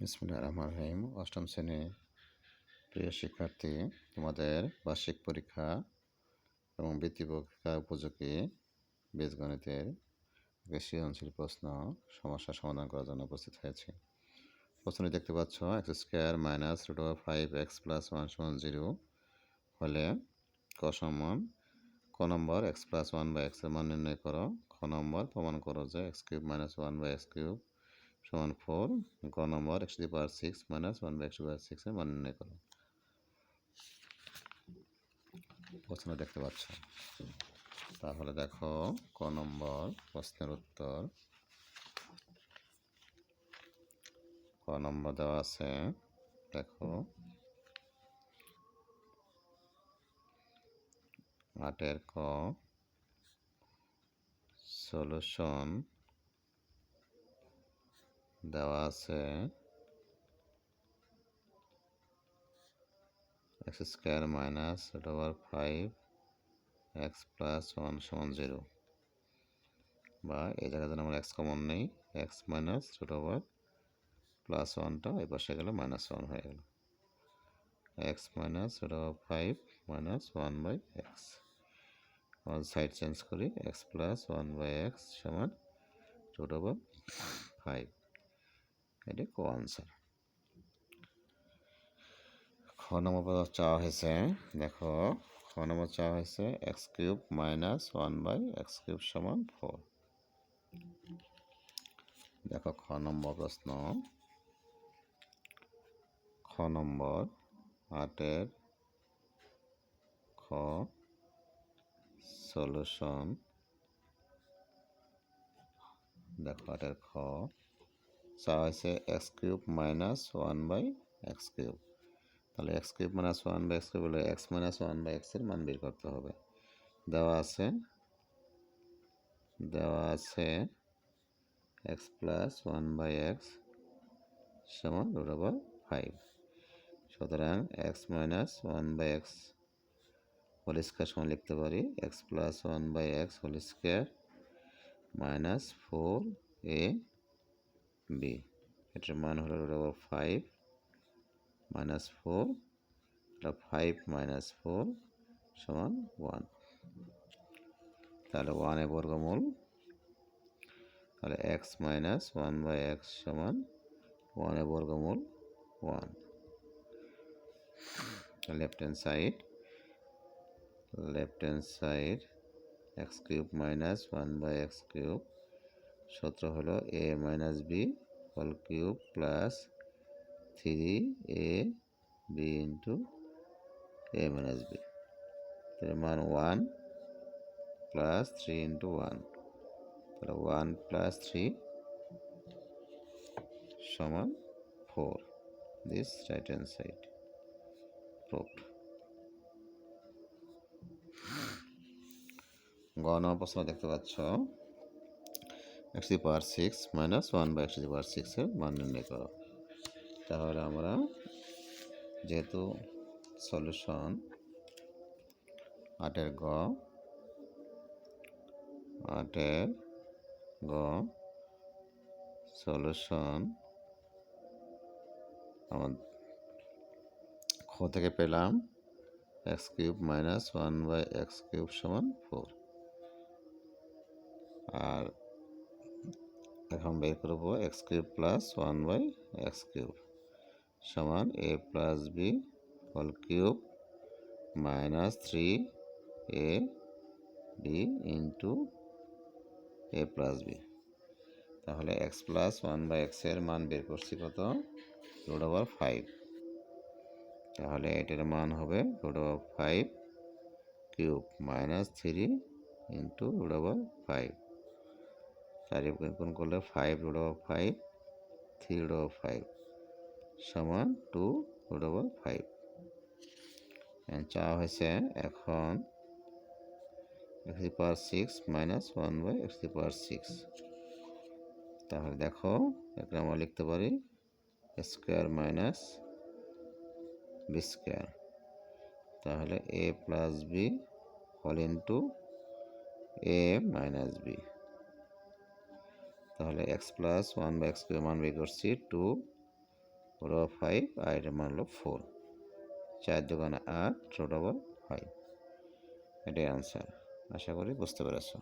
বিসমিল্লাহির রহমানির রহিম। অষ্টম শ্রেণীর প্রিয় শিক্ষার্থী, তোমাদের বার্ষিক পরীক্ষা এবং বৃত্তি পরীক্ষা উপযোগী বীজগণিতের সৃজনশীল প্রশ্ন সমস্যা সমাধান করার জন্য উপস্থিত হয়েছি। প্রশ্নটি দেখতে পাচ্ছ, x square minus root over 5x + 1 = 0 হলে ক নম্বর x+1/x এর মান নির্ণয় করো। খ নম্বর প্রমাণ করো যে x³ - 1/x³ = 4। গ নম্বর x⁶ - 1/x² এর মান নির্ণয় করো। প্রশ্ন দেখতে পাচ্ছ, তাহলে দেখো ক নম্বর প্রশ্নের উত্তর। ক নম্বর দেওয়া আছে, দেখো 8 ক সলিউশন দেওয়া আছে x² - রুট ওভার 5x + 1 = 0, বা এই জায়গায় আমরা x কমন নেই, x - রুট ওভার +1টা এই পাশে গেলে -1 হয়ে গেল। x - root over 5 - 1/x, side change করি, x + 1/x = রুট ওভার 5। এটি কো আনসার। খ নম্বর চাওয়া হয়েছে, দেখো খ নম্বর চাওয়া হয়েছে x³ - 1/x³ = 4। দেখো খ নম্বর প্রশ্ন। খ নম্বর 8 খ সলিউশন। দেখো 8 খ চাওয়া হয়েছে x³ - 1/x³। তাহলে x³ - 1/x³ বলে x - 1/x এর মান বের করতে হবে। দেওয়া আছে x + 1/x = রুট ওভার 5। সুতরাং x - 1/x হোল স্কয়ার সমান লিখতে পারি x + 1/x whole square - 4ab। এটার মান হলো রুট ওভার 5 - 4, 5 - 4 = 1। তাহলে 1 এর বর্গমূল, তাহলে x - 1/x = 1 এর বর্গমূল 1। Left hand side x³ - 1/x³ সূত্র হলো a - b whole cube plus 3ab * a - b। এর মান 1 প্লাস 3 * 1, তাহলে 1 + 3 = 4। This right hand side proved. গ নম্বর প্রশ্ন দেখতে পাচ্ছ, x⁶ - 1/x⁶ এর মান নির্ণয় করো। তাহলে আমরা যেহেতু সলিউশন 8 গ সলিউশন আমার খ থেকে পেলাম x³ - 1/x³ = 4। আর এখন বের করব x³ + 1/x³ সমান a + b whole cube -3ab * a + b। তাহলে x + 1/x এর মান বের করছি কত, রুট ওভার 5। তাহলে এটার মান হবে রুট ওভার 5³ -3 রুট ওভার 5। তার গুণ করলে 5 রুট ওভার 5, 3 রুট ওভার 5 সমান 2 রুট ওভার 5। চাওয়া হয়েছে এখন x⁶ - 1/x⁶। তাহলে দেখো এটা আমরা লিখতে পারি স্কয়ার মাইনাস বি স্কয়ার। তাহলে a + b whole into a - b। তাহলে x + 1/x² মান বের করছি 2 রুট ওভার 5 আর এটার মান হলো 4। 4 দোকানে 8 রুট ওভার 5, এটাই আনসার। আশা করি বুঝতে পেরেছো।